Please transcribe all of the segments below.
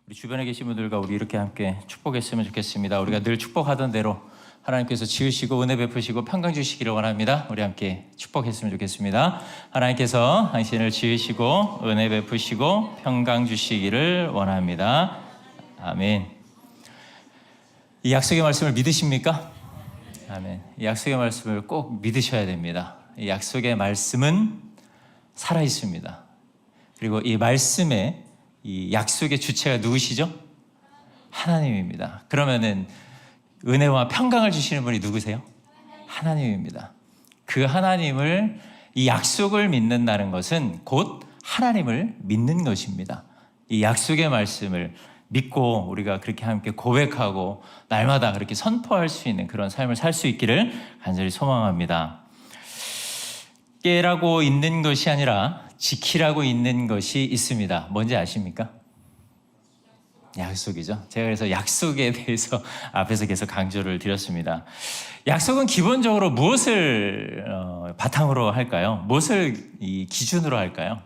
우리 주변에 계신 분들과 우리 이렇게 함께 축복했으면 좋겠습니다. 우리가 늘 축복하던 대로 하나님께서 지으시고 은혜 베푸시고 평강 주시기를 원합니다. 우리 함께 축복했으면 좋겠습니다. 하나님께서 당신을 지으시고 은혜 베푸시고 평강 주시기를 원합니다. 아멘. 이 약속의 말씀을 믿으십니까? 아멘. 이 약속의 말씀을 꼭 믿으셔야 됩니다. 이 약속의 말씀은 살아 있습니다. 그리고 이 말씀의 이 약속의 주체가 누구시죠? 하나님입니다. 그러면은 은혜와 평강을 주시는 분이 누구세요? 하나님입니다. 그 하나님을, 이 약속을 믿는다는 것은 곧 하나님을 믿는 것입니다. 이 약속의 말씀을 믿고 우리가 그렇게 함께 고백하고 날마다 그렇게 선포할 수 있는 그런 삶을 살 수 있기를 간절히 소망합니다. 깨라고 있는 것이 아니라 지키라고 있는 것이 있습니다. 뭔지 아십니까? 약속이죠. 제가 그래서 약속에 대해서 앞에서 계속 강조를 드렸습니다. 약속은 기본적으로 무엇을 바탕으로 할까요? 무엇을 이 기준으로 할까요?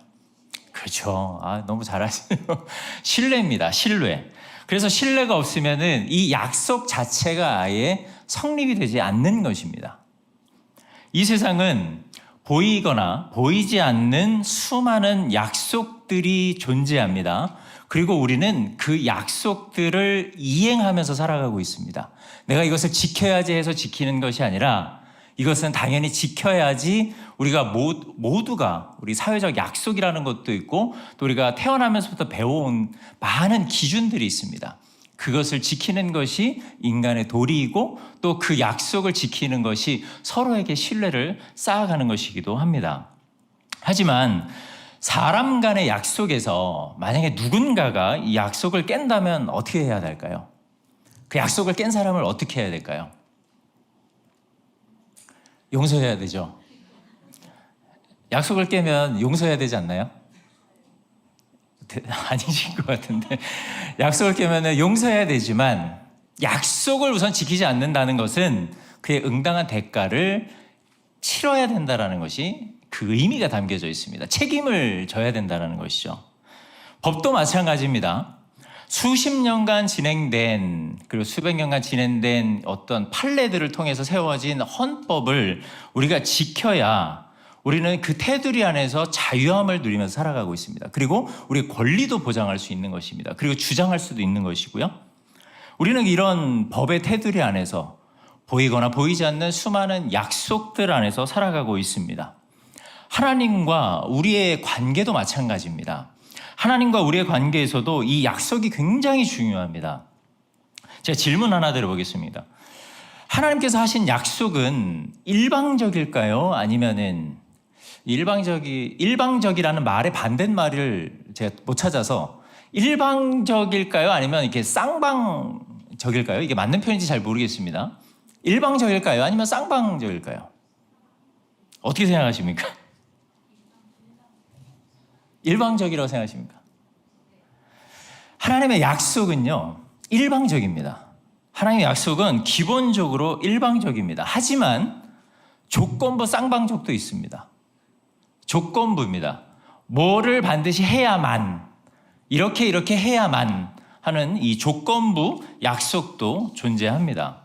그렇죠. 너무 잘하시네요. 신뢰입니다. 신뢰. 그래서 신뢰가 없으면은 이 약속 자체가 아예 성립이 되지 않는 것입니다. 이 세상은 보이거나 보이지 않는 수많은 약속들이 존재합니다. 그리고 우리는 그 약속들을 이행하면서 살아가고 있습니다. 내가 이것을 지켜야지 해서 지키는 것이 아니라 이것은 당연히 지켜야지 우리가 모두가 우리 사회적 약속이라는 것도 있고 또 우리가 태어나면서부터 배워온 많은 기준들이 있습니다. 그것을 지키는 것이 인간의 도리이고 또 그 약속을 지키는 것이 서로에게 신뢰를 쌓아가는 것이기도 합니다. 하지만 사람 간의 약속에서 만약에 누군가가 이 약속을 깬다면 어떻게 해야 될까요? 그 약속을 깬 사람을 어떻게 해야 될까요? 용서해야 되죠. 약속을 깨면 용서해야 되지 않나요? 아니신 것 같은데 약속을 깨면 용서해야 되지만 약속을 우선 지키지 않는다는 것은 그의 응당한 대가를 치러야 된다는 것이 그 의미가 담겨져 있습니다. 책임을 져야 된다는 것이죠. 법도 마찬가지입니다. 수십 년간 진행된 그리고 수백 년간 진행된 어떤 판례들을 통해서 세워진 헌법을 우리가 지켜야 우리는 그 테두리 안에서 자유함을 누리면서 살아가고 있습니다. 그리고 우리의 권리도 보장할 수 있는 것입니다. 그리고 주장할 수도 있는 것이고요. 우리는 이런 법의 테두리 안에서 보이거나 보이지 않는 수많은 약속들 안에서 살아가고 있습니다. 하나님과 우리의 관계도 마찬가지입니다. 하나님과 우리의 관계에서도 이 약속이 굉장히 중요합니다. 제가 질문 하나 드려보겠습니다. 하나님께서 하신 약속은 일방적일까요? 아니면은 일방적이라는 말의 반대말을 제가 못 찾아서 일방적일까요? 아니면 이렇게 쌍방적일까요? 이게 맞는 표현인지 잘 모르겠습니다. 일방적일까요? 아니면 쌍방적일까요? 어떻게 생각하십니까? 일방적이라고 생각하십니까? 하나님의 약속은요, 일방적입니다. 하나님의 약속은 기본적으로 일방적입니다. 하지만 조건부 쌍방적도 있습니다. 조건부입니다. 뭐를 반드시 해야만, 이렇게 해야만 하는 이 조건부 약속도 존재합니다.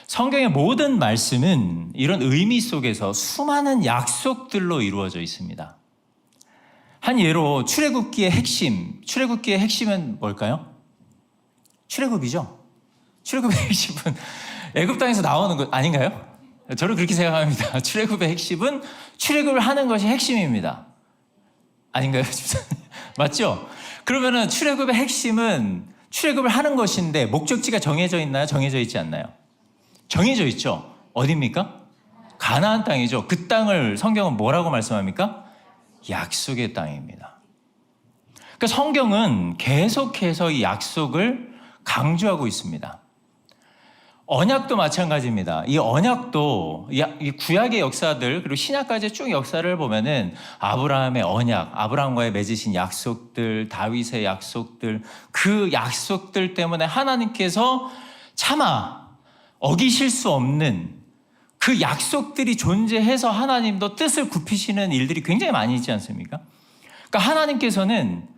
성경의 모든 말씀은 이런 의미 속에서 수많은 약속들로 이루어져 있습니다. 한 예로 출애굽기의 핵심은 뭘까요? 출애굽이죠. 출애굽의 핵심은 애굽 땅에서 나오는 것 아닌가요? 저는 그렇게 생각합니다. 출애굽의 핵심은 출애굽을 하는 것이 핵심입니다. 아닌가요? 맞죠? 그러면은 출애굽의 핵심은 출애굽을 하는 것인데 목적지가 정해져 있나요? 정해져 있지 않나요? 정해져 있죠. 어디입니까? 가나안 땅이죠. 그 땅을 성경은 뭐라고 말씀합니까? 약속의 땅입니다. 그러니까 성경은 계속해서 이 약속을 강조하고 있습니다. 언약도 마찬가지입니다. 이 언약도 이 구약의 역사들 그리고 신약까지 쭉 역사를 보면은 아브라함의 언약, 아브라함과의 맺으신 약속들, 다윗의 약속들, 그 약속들 때문에 하나님께서 차마 어기실 수 없는 그 약속들이 존재해서 하나님도 뜻을 굽히시는 일들이 굉장히 많이 있지 않습니까? 그러니까 하나님께서는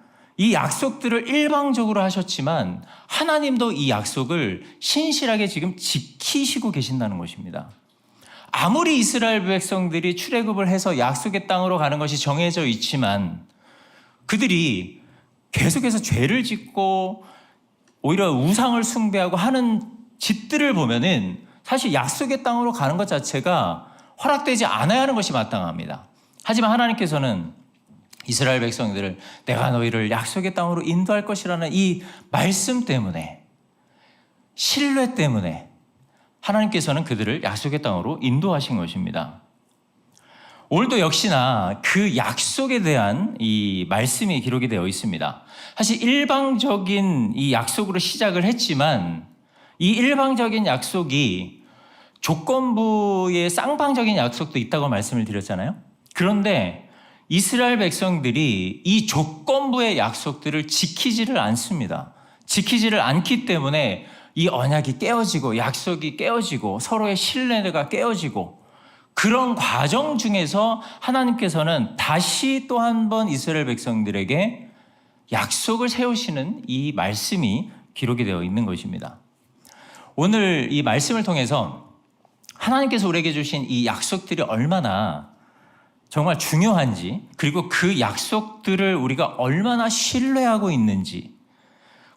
이 약속들을 일방적으로 하셨지만 하나님도 이 약속을 신실하게 지금 지키시고 계신다는 것입니다. 아무리 이스라엘 백성들이 출애굽을 해서 약속의 땅으로 가는 것이 정해져 있지만 그들이 계속해서 죄를 짓고 오히려 우상을 숭배하고 하는 짓들을 보면은 사실 약속의 땅으로 가는 것 자체가 허락되지 않아야 하는 것이 마땅합니다. 하지만 하나님께서는 이스라엘 백성들을 내가 너희를 약속의 땅으로 인도할 것이라는 이 말씀 때문에, 신뢰 때문에 하나님께서는 그들을 약속의 땅으로 인도하신 것입니다. 오늘도 역시나 그 약속에 대한 이 말씀이 기록이 되어 있습니다. 사실 일방적인 이 약속으로 시작을 했지만 이 일방적인 약속이 조건부의 쌍방적인 약속도 있다고 말씀을 드렸잖아요. 그런데 이스라엘 백성들이 이 조건부의 약속들을 지키지를 않습니다. 지키지를 않기 때문에 이 언약이 깨어지고 약속이 깨어지고 서로의 신뢰가 깨어지고 그런 과정 중에서 하나님께서는 다시 또 한 번 이스라엘 백성들에게 약속을 세우시는 이 말씀이 기록이 되어 있는 것입니다. 오늘 이 말씀을 통해서 하나님께서 우리에게 주신 이 약속들이 얼마나 정말 중요한지, 그리고 그 약속들을 우리가 얼마나 신뢰하고 있는지,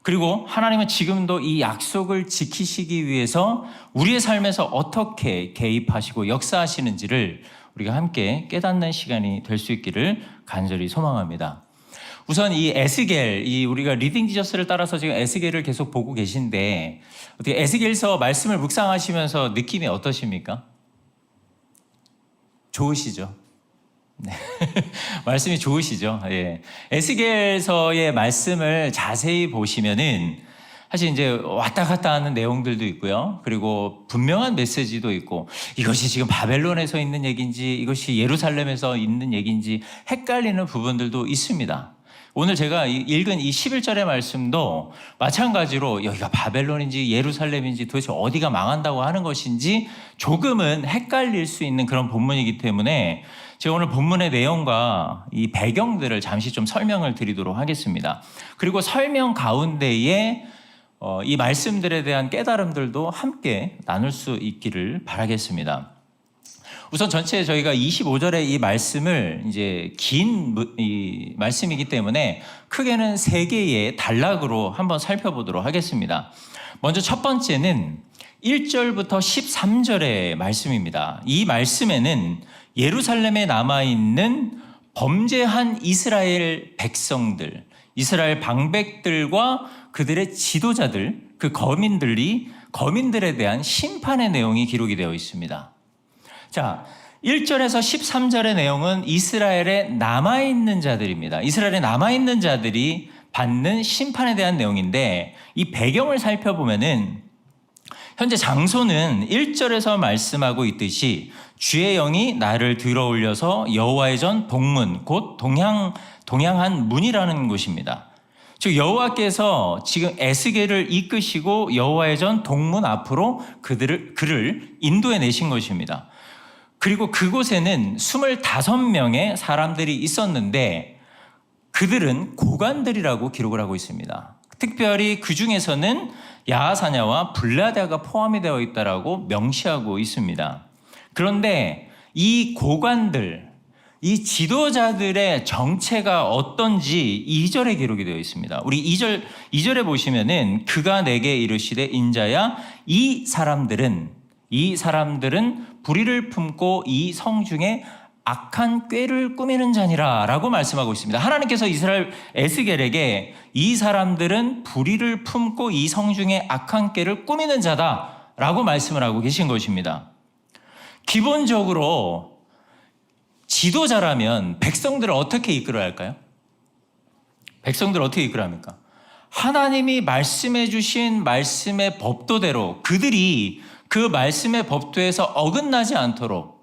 그리고 하나님은 지금도 이 약속을 지키시기 위해서 우리의 삶에서 어떻게 개입하시고 역사하시는지를 우리가 함께 깨닫는 시간이 될 수 있기를 간절히 소망합니다. 우선 이 에스겔, 우리가 리딩 지저스를 따라서 지금 에스겔을 계속 보고 계신데 어떻게 에스겔서 말씀을 묵상하시면서 느낌이 어떠십니까? 좋으시죠? 네. 말씀이 좋으시죠? 예. 에스겔서의 말씀을 자세히 보시면은 사실 이제 왔다 갔다 하는 내용들도 있고요. 그리고 분명한 메시지도 있고 이것이 지금 바벨론에서 있는 얘기인지 이것이 예루살렘에서 있는 얘기인지 헷갈리는 부분들도 있습니다. 오늘 제가 읽은 이 11절의 말씀도 마찬가지로 여기가 바벨론인지 예루살렘인지 도대체 어디가 망한다고 하는 것인지 조금은 헷갈릴 수 있는 그런 본문이기 때문에 제가 오늘 본문의 내용과 이 배경들을 잠시 좀 설명을 드리도록 하겠습니다. 그리고 설명 가운데에 이 말씀들에 대한 깨달음들도 함께 나눌 수 있기를 바라겠습니다. 우선 전체 저희가 25절의 이 말씀을 이제 긴 이 말씀이기 때문에 크게는 3개의 단락으로 한번 살펴보도록 하겠습니다. 먼저 첫 번째는 1절부터 13절의 말씀입니다. 이 말씀에는 예루살렘에 남아있는 범죄한 이스라엘 백성들, 이스라엘 방백들과 그들의 지도자들, 그 거민들에 대한 심판의 내용이 기록이 되어 있습니다. 자, 1절에서 13절의 내용은 이스라엘에 남아있는 자들입니다. 이스라엘에 남아있는 자들이 받는 심판에 대한 내용인데 이 배경을 살펴보면은 현재 장소는 1절에서 말씀하고 있듯이 주의 영이 나를 들어올려서 여호와의 전 동문 곧 동향한 문이라는 곳입니다. 즉 여호와께서 지금 에스겔을 이끄시고 여호와의 전 동문 앞으로 그를 인도해 내신 것입니다. 그리고 그곳에는 25명의 사람들이 있었는데 그들은 고관들이라고 기록을 하고 있습니다. 특별히 그 중에서는 야하사냐와 블라다가 포함이 되어 있다라고 명시하고 있습니다. 그런데 이 고관들, 이 지도자들의 정체가 어떤지 2절에 기록이 되어 있습니다. 우리 2절에 보시면은 그가 내게 이르시되 인자야 이 사람들은 불의를 품고 이 성중에 악한 꾀를 꾸미는 자니라 라고 말씀하고 있습니다. 하나님께서 이스라엘 에스겔에게 이 사람들은 불의를 품고 이 성중에 악한 꾀를 꾸미는 자다 라고 말씀을 하고 계신 것입니다. 기본적으로 지도자라면 백성들을 어떻게 이끌어야 할까요? 백성들을 어떻게 이끌어야 합니까? 하나님이 말씀해 주신 말씀의 법도대로 그들이 그 말씀의 법도에서 어긋나지 않도록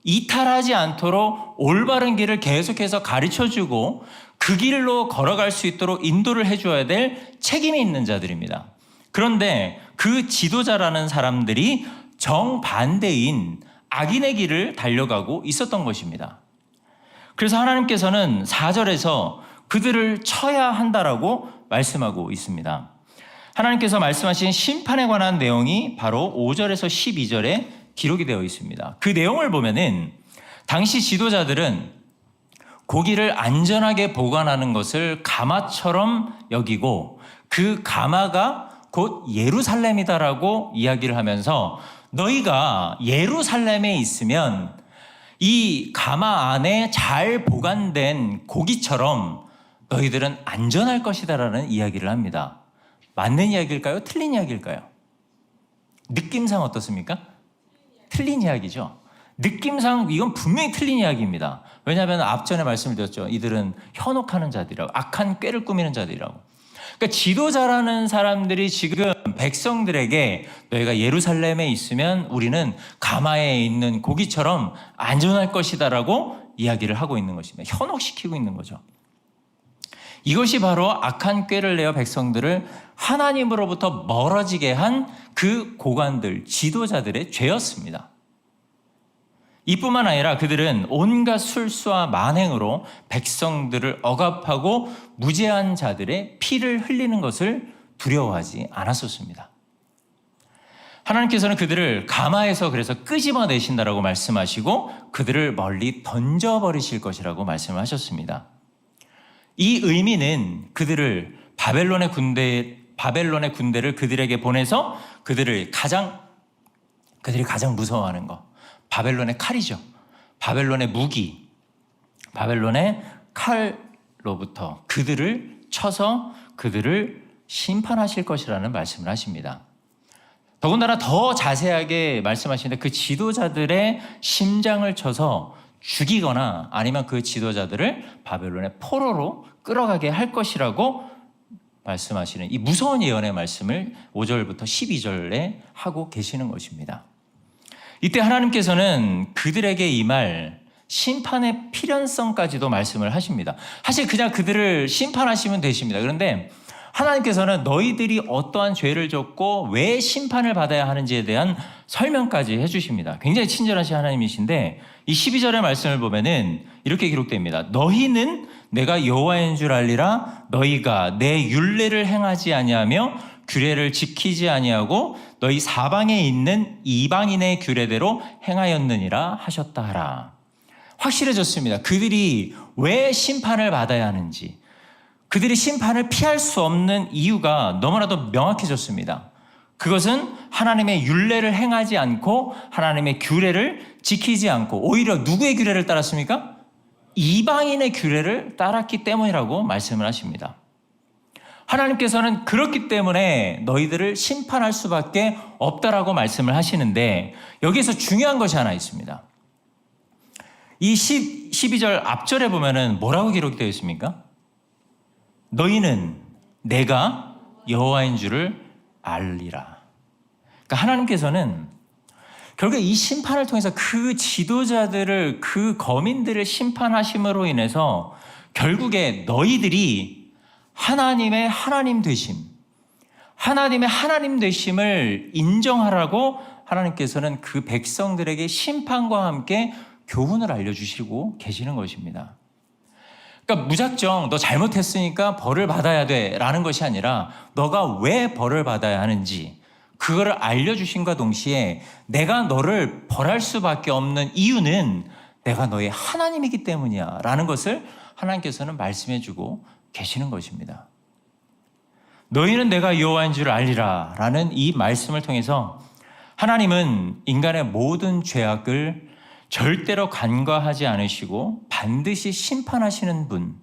이탈하지 않도록 올바른 길을 계속해서 가르쳐주고 그 길로 걸어갈 수 있도록 인도를 해줘야 될 책임이 있는 자들입니다. 그런데 그 지도자라는 사람들이 정반대인 악인의 길을 달려가고 있었던 것입니다. 그래서 하나님께서는 4절에서 그들을 쳐야 한다라고 말씀하고 있습니다. 하나님께서 말씀하신 심판에 관한 내용이 바로 5절에서 12절에 기록이 되어 있습니다. 그 내용을 보면은 당시 지도자들은 고기를 안전하게 보관하는 것을 가마처럼 여기고 그 가마가 곧 예루살렘이다라고 이야기를 하면서 너희가 예루살렘에 있으면 이 가마 안에 잘 보관된 고기처럼 너희들은 안전할 것이다라는 이야기를 합니다. 맞는 이야기일까요? 틀린 이야기일까요? 느낌상 어떻습니까? 틀린 이야기죠. 느낌상 이건 분명히 틀린 이야기입니다. 왜냐하면 앞전에 말씀을 드렸죠. 이들은 현혹하는 자들이라고, 악한 꾀를 꾸미는 자들이라고. 그러니까 지도자라는 사람들이 지금 백성들에게 너희가 예루살렘에 있으면 우리는 가마에 있는 고기처럼 안전할 것이다라고 이야기를 하고 있는 것입니다. 현혹시키고 있는 거죠. 이것이 바로 악한 꾀를 내어 백성들을 하나님으로부터 멀어지게 한 그 고관들, 지도자들의 죄였습니다. 이뿐만 아니라 그들은 온갖 술수와 만행으로 백성들을 억압하고 무죄한 자들의 피를 흘리는 것을 두려워하지 않았었습니다. 하나님께서는 그들을 가마에서 그래서 끄집어내신다라고 말씀하시고 그들을 멀리 던져버리실 것이라고 말씀하셨습니다. 이 의미는 그들을 바벨론의 군대를 그들에게 보내서 그들이 가장 무서워하는 것, 바벨론의 칼이죠. 바벨론의 무기, 바벨론의 칼로부터 그들을 쳐서 그들을 심판하실 것이라는 말씀을 하십니다. 더군다나 더 자세하게 말씀하시는데 그 지도자들의 심장을 쳐서 죽이거나 아니면 그 지도자들을 바벨론의 포로로 끌어가게 할 것이라고 말씀하시는 이 무서운 예언의 말씀을 5절부터 12절에 하고 계시는 것입니다. 이때 하나님께서는 그들에게 임할 심판의 필연성까지도 말씀을 하십니다. 사실 그냥 그들을 심판하시면 되십니다. 그런데 하나님께서는 너희들이 어떠한 죄를 졌고 왜 심판을 받아야 하는지에 대한 설명까지 해주십니다. 굉장히 친절하신 하나님이신데 이 12절의 말씀을 보면은 이렇게 기록됩니다. 너희는 내가 여호와인 줄 알리라. 너희가 내 율례를 행하지 아니하며 규례를 지키지 아니하고 너희 사방에 있는 이방인의 규례대로 행하였느니라 하셨다 하라. 확실해졌습니다. 그들이 왜 심판을 받아야 하는지, 그들이 심판을 피할 수 없는 이유가 너무나도 명확해졌습니다. 그것은 하나님의 율례를 행하지 않고 하나님의 규례를 지키지 않고 오히려 누구의 규례를 따랐습니까? 이방인의 규례를 따랐기 때문이라고 말씀을 하십니다. 하나님께서는 그렇기 때문에 너희들을 심판할 수밖에 없다라고 말씀을 하시는데 여기에서 중요한 것이 하나 있습니다. 이 12절 앞절에 보면은 뭐라고 기록되어 있습니까? 너희는 내가 여호와인 줄을 알리라. 그러니까 하나님께서는 결국 이 심판을 통해서 그 지도자들을, 그 거민들을 심판하심으로 인해서 결국에 너희들이 하나님의 하나님 되심을 인정하라고 하나님께서는 그 백성들에게 심판과 함께 교훈을 알려주시고 계시는 것입니다. 그러니까 무작정 너 잘못했으니까 벌을 받아야 돼 라는 것이 아니라 너가 왜 벌을 받아야 하는지 그거를 알려주신과 동시에 내가 너를 벌할 수밖에 없는 이유는 내가 너의 하나님이기 때문이야 라는 것을 하나님께서는 말씀해주고 계시는 것입니다. 너희는 내가 여호와인 줄 알리라 라는 이 말씀을 통해서 하나님은 인간의 모든 죄악을 절대로 간과하지 않으시고 반드시 심판하시는 분,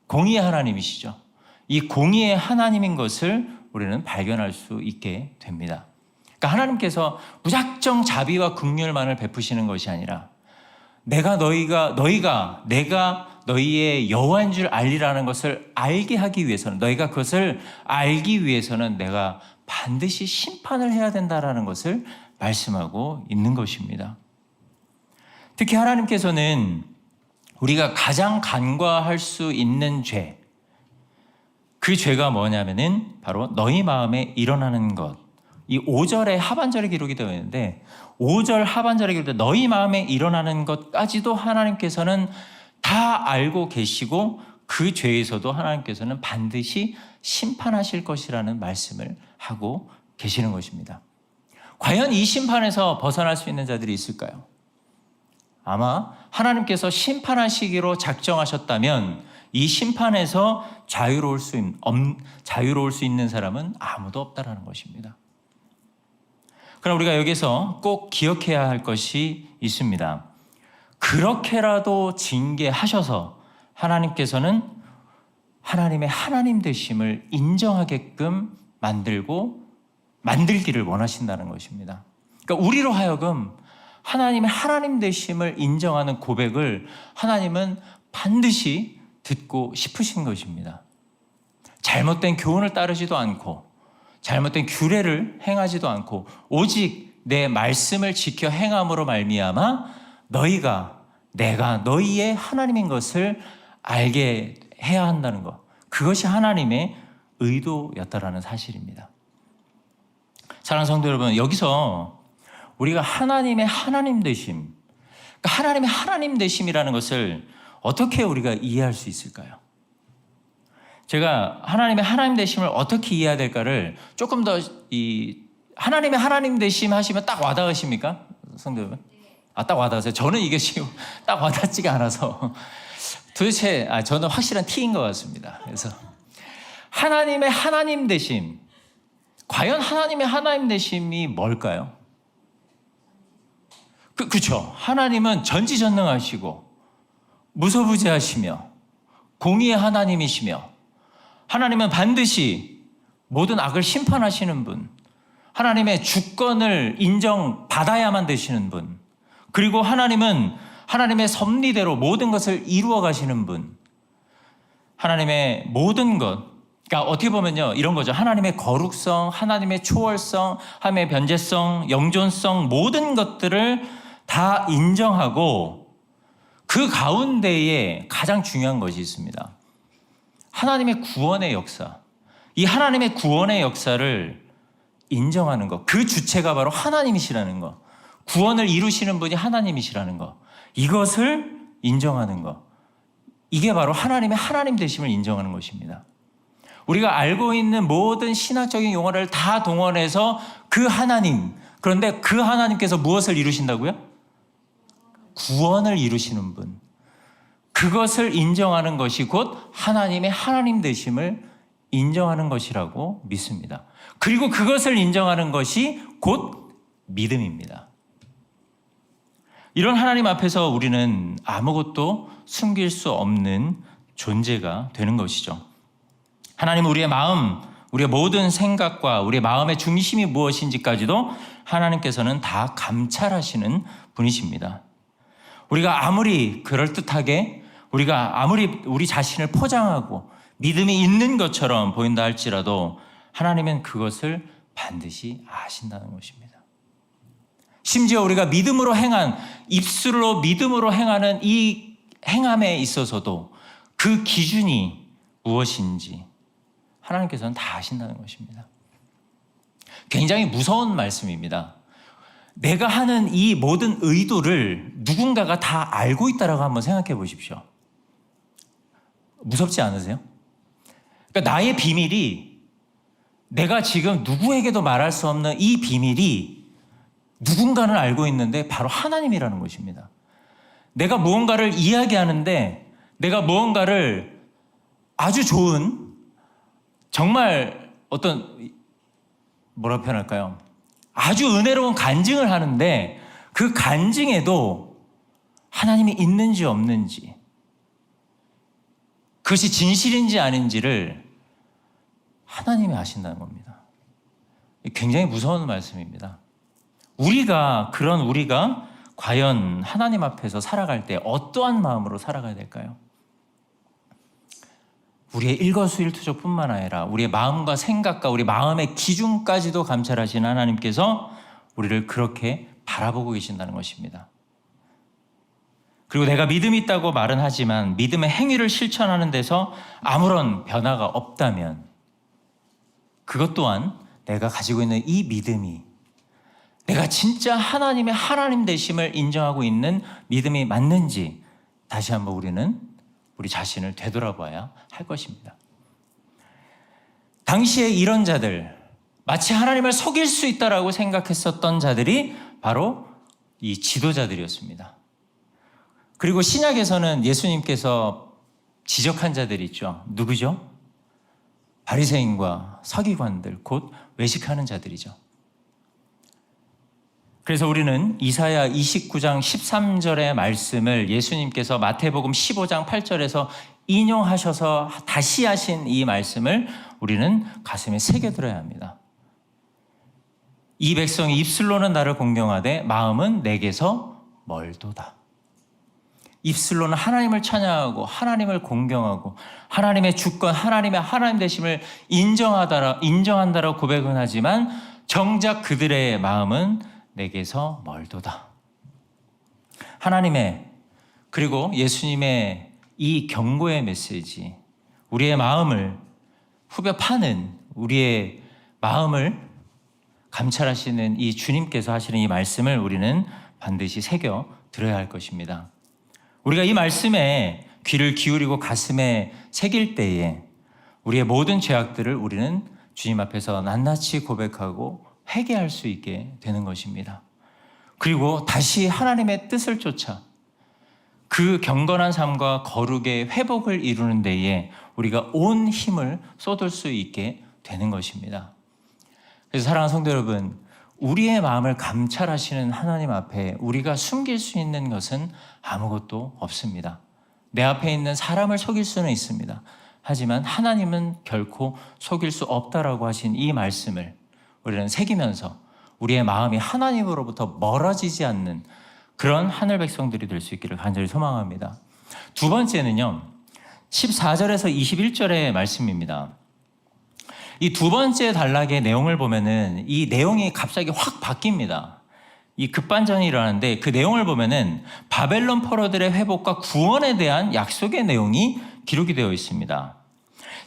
공의의 하나님이시죠. 이 공의의 하나님인 것을 우리는 발견할 수 있게 됩니다. 그러니까 하나님께서 무작정 자비와 긍휼만을 베푸시는 것이 아니라 내가 너희의 여호와인 줄 알리라는 것을 알게 하기 위해서는, 너희가 그것을 알기 위해서는 내가 반드시 심판을 해야 된다라는 것을 말씀하고 있는 것입니다. 특히 하나님께서는 우리가 가장 간과할 수 있는 죄, 그 죄가 뭐냐면은 바로 너희 마음에 일어나는 것. 이 5절의 하반절에 기록이 되어 있는데 5절 하반절에 기록돼 너희 마음에 일어나는 것까지도 하나님께서는 다 알고 계시고 그 죄에서도 하나님께서는 반드시 심판하실 것이라는 말씀을 하고 계시는 것입니다. 과연 이 심판에서 벗어날 수 있는 자들이 있을까요? 아마 하나님께서 심판하시기로 작정하셨다면 이 심판에서 자유로울 수 있는 사람은 아무도 없다라는 것입니다. 그럼 우리가 여기서 꼭 기억해야 할 것이 있습니다. 그렇게라도 징계하셔서 하나님께서는 하나님의 하나님 되심을 인정하게끔 만들기를 원하신다는 것입니다. 그러니까 우리로 하여금 하나님의 하나님 되심을 인정하는 고백을 하나님은 반드시 듣고 싶으신 것입니다. 잘못된 교훈을 따르지도 않고 잘못된 규례를 행하지도 않고 오직 내 말씀을 지켜 행함으로 말미암아 내가 너희의 하나님인 것을 알게 해야 한다는 것, 그것이 하나님의 의도였다라는 사실입니다. 사랑하는 성도 여러분, 여기서 우리가 하나님의 하나님 되심, 그러니까 하나님의 하나님 되심이라는 것을 어떻게 우리가 이해할 수 있을까요? 제가 하나님의 하나님 되심을 어떻게 이해해야 될까를 조금 더 하나님의 하나님 되심 하시면 딱 와닿으십니까? 성도 여러분? 딱 와닿으세요? 저는 이게 지금 딱 와닿지가 않아서 도대체 저는 확실한 T인 것 같습니다. 그래서 하나님의 하나님 되심, 과연 하나님의 하나님 되심이 뭘까요? 그렇죠. 하나님은 전지전능하시고 무소부재하시며 공의의 하나님이시며 하나님은 반드시 모든 악을 심판하시는 분, 하나님의 주권을 인정받아야만 되시는 분, 그리고 하나님은 하나님의 섭리대로 모든 것을 이루어 가시는 분, 하나님의 모든 것, 그러니까 어떻게 보면요 이런 거죠. 하나님의 거룩성, 하나님의 초월성, 하나님의 변재성, 영존성, 모든 것들을 다 인정하고 그 가운데에 가장 중요한 것이 있습니다. 하나님의 구원의 역사, 이 하나님의 구원의 역사를 인정하는 것, 그 주체가 바로 하나님이시라는 것, 구원을 이루시는 분이 하나님이시라는 것, 이것을 인정하는 것, 이게 바로 하나님의 하나님 되심을 인정하는 것입니다. 우리가 알고 있는 모든 신학적인 용어를 다 동원해서 그 하나님, 그런데 그 하나님께서 무엇을 이루신다고요? 구원을 이루시는 분, 그것을 인정하는 것이 곧 하나님의 하나님 되심을 인정하는 것이라고 믿습니다. 그리고 그것을 인정하는 것이 곧 믿음입니다. 이런 하나님 앞에서 우리는 아무것도 숨길 수 없는 존재가 되는 것이죠. 하나님은 우리의 마음, 우리의 모든 생각과 우리의 마음의 중심이 무엇인지까지도 하나님께서는 다 감찰하시는 분이십니다. 우리가 아무리 그럴듯하게, 우리가 아무리 우리 자신을 포장하고 믿음이 있는 것처럼 보인다 할지라도 하나님은 그것을 반드시 아신다는 것입니다. 심지어 우리가 믿음으로 행한, 입술로 믿음으로 행하는 이 행함에 있어서도 그 기준이 무엇인지 하나님께서는 다 아신다는 것입니다. 굉장히 무서운 말씀입니다. 내가 하는 이 모든 의도를 누군가가 다 알고 있다라고 한번 생각해 보십시오. 무섭지 않으세요? 그러니까 나의 비밀이, 내가 지금 누구에게도 말할 수 없는 이 비밀이 누군가는 알고 있는데 바로 하나님이라는 것입니다. 내가 무언가를 이야기하는데, 내가 무언가를 아주 좋은, 정말 뭐라 표현할까요? 아주 은혜로운 간증을 하는데 그 간증에도 하나님이 있는지 없는지, 그것이 진실인지 아닌지를 하나님이 아신다는 겁니다. 굉장히 무서운 말씀입니다. 우리가 과연 하나님 앞에서 살아갈 때 어떠한 마음으로 살아가야 될까요? 우리의 일거수일투족뿐만 아니라 우리의 마음과 생각과 우리 마음의 기준까지도 감찰하시는 하나님께서 우리를 그렇게 바라보고 계신다는 것입니다. 그리고 내가 믿음이 있다고 말은 하지만 믿음의 행위를 실천하는 데서 아무런 변화가 없다면 그것 또한 내가 가지고 있는 이 믿음이 내가 진짜 하나님의 하나님 되심을 인정하고 있는 믿음이 맞는지 다시 한번 우리는 우리 자신을 되돌아봐야 할 것입니다. 당시에 이런 자들, 마치 하나님을 속일 수 있다라고 생각했었던 자들이 바로 이 지도자들이었습니다. 그리고 신약에서는 예수님께서 지적한 자들이 있죠. 누구죠? 바리새인과 서기관들, 곧 외식하는 자들이죠. 그래서 우리는 이사야 29장 13절의 말씀을 예수님께서 마태복음 15장 8절에서 인용하셔서 다시 하신 이 말씀을 우리는 가슴에 새겨들어야 합니다. 이 백성이 입술로는 나를 공경하되 마음은 내게서 멀도다. 입술로는 하나님을 찬양하고 하나님을 공경하고 하나님의 주권, 하나님의 하나님 되심을 인정한다라고 고백은 하지만 정작 그들의 마음은 내게서 멀도다. 하나님의 그리고 예수님의 이 경고의 메시지, 우리의 마음을 후벼 파는 우리의 마음을 감찰하시는 이 주님께서 하시는 이 말씀을 우리는 반드시 새겨 들어야 할 것입니다. 우리가 이 말씀에 귀를 기울이고 가슴에 새길 때에 우리의 모든 죄악들을 우리는 주님 앞에서 낱낱이 고백하고 회개할 수 있게 되는 것입니다. 그리고 다시 하나님의 뜻을 쫓아 그 경건한 삶과 거룩의 회복을 이루는 데에 우리가 온 힘을 쏟을 수 있게 되는 것입니다. 그래서 사랑하는 성도 여러분, 우리의 마음을 감찰하시는 하나님 앞에 우리가 숨길 수 있는 것은 아무것도 없습니다. 내 앞에 있는 사람을 속일 수는 있습니다. 하지만 하나님은 결코 속일 수 없다라고 하신 이 말씀을 우리는 새기면서 우리의 마음이 하나님으로부터 멀어지지 않는 그런 하늘 백성들이 될 수 있기를 간절히 소망합니다. 두 번째는요, 14절에서 21절의 말씀입니다. 이 두 번째 단락의 내용을 보면은 이 내용이 갑자기 확 바뀝니다. 이 급반전이 일어나는데 그 내용을 보면은 바벨론 포로들의 회복과 구원에 대한 약속의 내용이 기록이 되어 있습니다.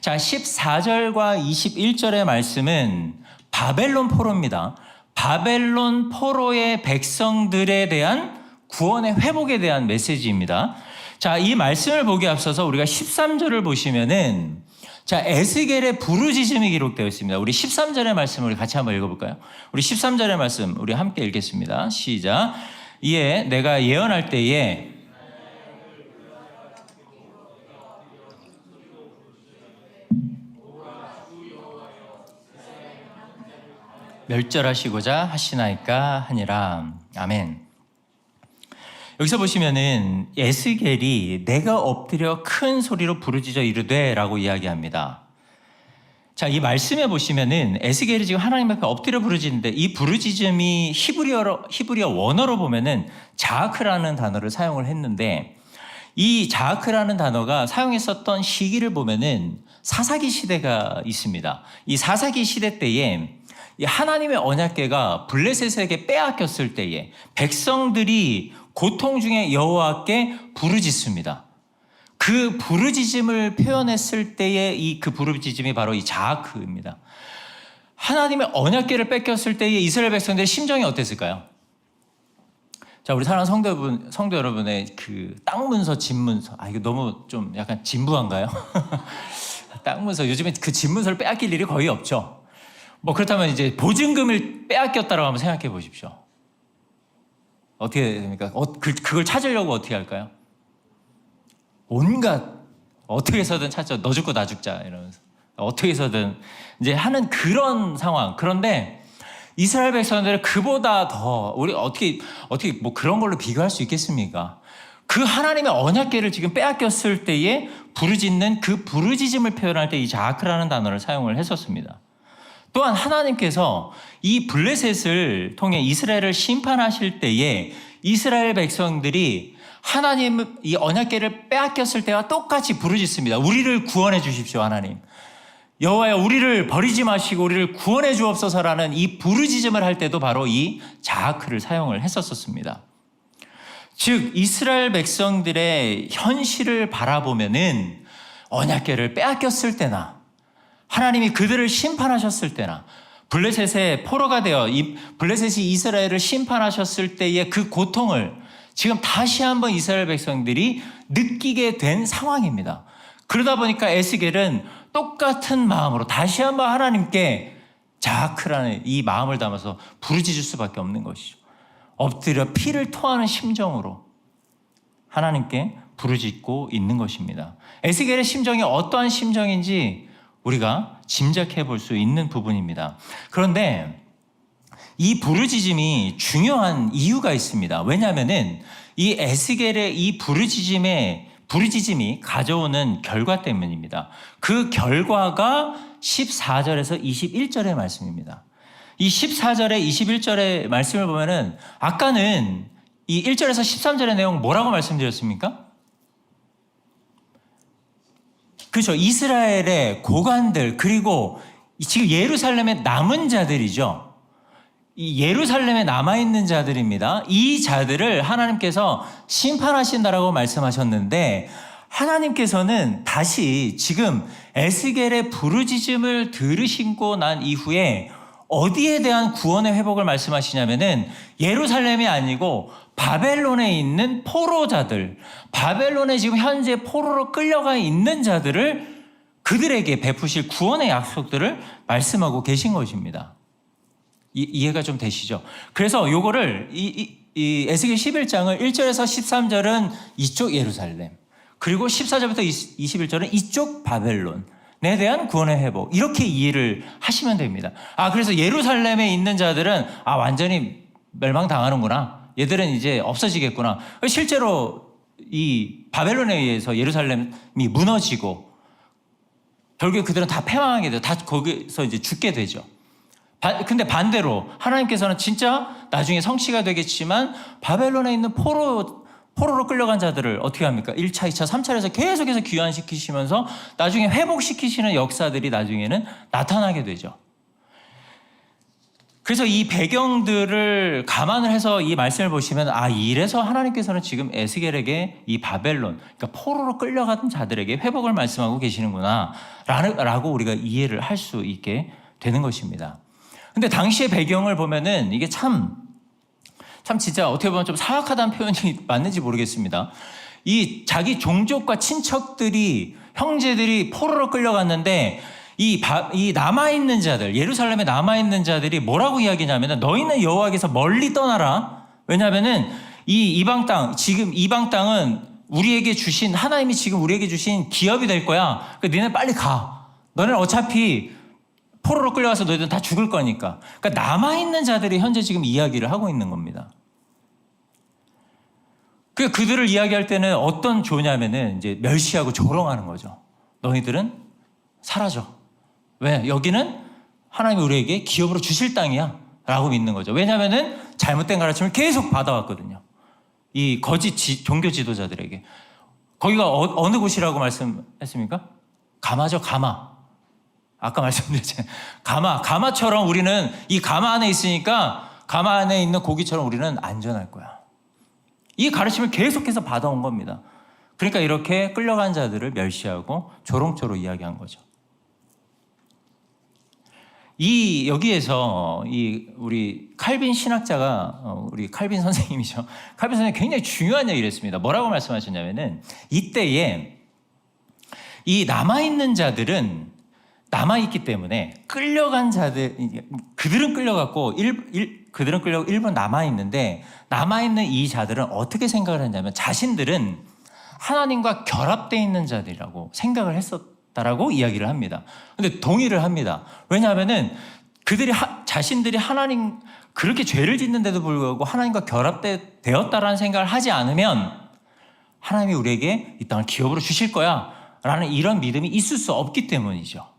자, 14절과 21절의 말씀은 바벨론 포로입니다. 바벨론 포로의 백성들에 대한 구원의 회복에 대한 메시지입니다. 자, 이 말씀을 보기 앞서서 우리가 13절을 보시면은 자, 에스겔의 부르짖음이 기록되어 있습니다. 우리 13절의 말씀을 우리 같이 한번 읽어볼까요? 우리 13절의 말씀 우리 함께 읽겠습니다. 시작. 이에 내가 예언할 때에 멸절하시고자 하시나이까 하니라. 아멘. 여기서 보시면은 에스겔이 내가 엎드려 큰 소리로 부르짖어 이르되 라고 이야기합니다. 자, 이 말씀에 보시면은 에스겔이 지금 하나님 앞에 엎드려 부르짖는데 이 부르짖음이 히브리어 원어로 보면은 자아크라는 단어를 사용을 했는데 이 자아크라는 단어가 사용했었던 시기를 보면은 사사기 시대가 있습니다. 이 사사기 시대 때에 하나님의 언약궤가 블레셋에게 빼앗겼을 때에 백성들이 고통 중에 여호와께 부르짖습니다. 그 부르짖음을 표현했을 때의 그 부르짖음이 바로 이 자아크입니다. 하나님의 언약궤를 뺏겼을 때의 이스라엘 백성들의 심정이 어땠을까요? 자, 우리 사랑하는 성도 여러분의 그 땅 문서, 집 문서. 이거 너무 좀 약간 진부한가요? 땅 문서. 요즘에 그 집 문서를 빼앗길 일이 거의 없죠. 뭐 그렇다면 이제 보증금을 빼앗겼다고 한번 생각해 보십시오. 어떻게 됩니까? 그걸 찾으려고 어떻게 할까요? 온갖 어떻게 해서든 찾죠. 너 죽고 나 죽자 이러면서 어떻게 해서든 이제 하는 그런 상황. 그런데 이스라엘 백성들은 그보다 더 우리 어떻게 뭐 그런 걸로 비교할 수 있겠습니까? 그 하나님의 언약궤를 지금 빼앗겼을 때에 부르짖는 그 부르짖음을 표현할 때 이 자아크라는 단어를 사용을 했었습니다. 또한 하나님께서 이 블레셋을 통해 이스라엘을 심판하실 때에 이스라엘 백성들이 하나님 이 언약궤를 빼앗겼을 때와 똑같이 부르짖습니다. 우리를 구원해 주십시오, 하나님. 여호와여, 우리를 버리지 마시고 우리를 구원해 주옵소서라는 이 부르짖음을 할 때도 바로 이 자아크를 사용을 했었습니다. 즉 이스라엘 백성들의 현실을 바라보면은 언약궤를 빼앗겼을 때나 하나님이 그들을 심판하셨을 때나 블레셋의 포로가 되어 블레셋이 이스라엘을 심판하셨을 때의 그 고통을 지금 다시 한번 이스라엘 백성들이 느끼게 된 상황입니다. 그러다 보니까 에스겔은 똑같은 마음으로 다시 한번 하나님께 자크라는 이 마음을 담아서 부르짖을 수밖에 없는 것이죠. 엎드려 피를 토하는 심정으로 하나님께 부르짖고 있는 것입니다. 에스겔의 심정이 어떠한 심정인지 우리가 짐작해 볼 수 있는 부분입니다. 그런데 이 부르짖음이 중요한 이유가 있습니다. 왜냐하면은 이 에스겔의 이 부르짖음이 가져오는 결과 때문입니다. 그 결과가 14절에서 21절의 말씀입니다. 이 14절에 21절의 말씀을 보면은 아까는 이 1절에서 13절의 내용 뭐라고 말씀드렸습니까? 그렇죠. 이스라엘의 고관들 그리고 지금 예루살렘의 남은 자들이죠. 이 예루살렘에 남아있는 자들입니다. 이 자들을 하나님께서 심판하신다라고 말씀하셨는데 하나님께서는 다시 지금 에스겔의 부르짖음을 들으시고 난 이후에 어디에 대한 구원의 회복을 말씀하시냐면은 예루살렘이 아니고 바벨론에 있는 포로자들, 바벨론에 지금 현재 포로로 끌려가 있는 자들을 그들에게 베푸실 구원의 약속들을 말씀하고 계신 것입니다. 이해가 좀 되시죠? 그래서 요거를 이 에스겔 11장을 1절에서 13절은 이쪽 예루살렘, 그리고 14절부터 21절은 이쪽 바벨론에 대한 구원의 회복, 이렇게 이해를 하시면 됩니다. 그래서 예루살렘에 있는 자들은 완전히 멸망당하는구나, 얘들은 이제 없어지겠구나. 실제로 이 바벨론에 의해서 예루살렘이 무너지고 결국에 그들은 다 패망하게 돼요. 다 거기서 이제 죽게 되죠. 근데 반대로 하나님께서는 진짜 나중에 성취가 되겠지만 바벨론에 있는 포로로 끌려간 자들을 어떻게 합니까? 1차, 2차, 3차에서 계속해서 귀환시키시면서 나중에 회복시키시는 역사들이 나중에는 나타나게 되죠. 그래서 이 배경들을 감안을 해서 이 말씀을 보시면 이래서 하나님께서는 지금 에스겔에게 이 바벨론, 그러니까 포로로 끌려간 자들에게 회복을 말씀하고 계시는구나 라고 우리가 이해를 할 수 있게 되는 것입니다. 근데 당시의 배경을 보면은 이게 참 진짜 어떻게 보면 좀 사악하다는 표현이 맞는지 모르겠습니다. 이 자기 종족과 친척들이, 형제들이 포로로 끌려갔는데 이 남아있는 자들, 예루살렘에 남아있는 자들이 뭐라고 이야기냐면은 너희는 여호와께서 멀리 떠나라. 왜냐하면은 이 이방 땅, 지금 이방 땅은 우리에게 주신, 하나님이 지금 우리에게 주신 기업이 될 거야. 그러니까 너희는 빨리 가. 너희는 어차피 포로로 끌려가서 너희들은 다 죽을 거니까. 그러니까 남아있는 자들이 현재 지금 이야기를 하고 있는 겁니다. 그들을 이야기할 때는 어떤 조냐면은 이제 멸시하고 조롱하는 거죠. 너희들은 사라져. 왜? 여기는 하나님이 우리에게 기업으로 주실 땅이야 라고 믿는 거죠. 왜냐하면은 잘못된 가르침을 계속 받아왔거든요. 이 거짓 종교 지도자들에게. 거기가 어느 곳이라고 말씀했습니까? 가마죠, 가마. 아까 말씀드렸잖아요. 가마처럼 우리는 이 가마 안에 있으니까 가마 안에 있는 고기처럼 우리는 안전할 거야. 이 가르침을 계속해서 받아온 겁니다. 그러니까 이렇게 끌려간 자들을 멸시하고 조롱조로 이야기한 거죠. 여기에서 우리 칼빈 신학자가, 우리 칼빈 선생님이죠. 칼빈 선생님이 굉장히 중요한 얘기를 했습니다. 뭐라고 말씀하셨냐면은 이때에 이 남아있는 자들은 남아있기 때문에 끌려간 자들, 그들은 끌려갔고 그들은 끌려가고 일부는 남아있는데 남아있는 이 자들은 어떻게 생각을 했냐면 자신들은 하나님과 결합되어 있는 자들이라고 생각을 했었다라고 이야기를 합니다. 근데 동의를 합니다. 왜냐하면은 그들이 자신들이 하나님, 그렇게 죄를 짓는데도 불구하고 하나님과 결합되었다라는 생각을 하지 않으면 하나님이 우리에게 이 땅을 기업으로 주실 거야 라는 이런 믿음이 있을 수 없기 때문이죠.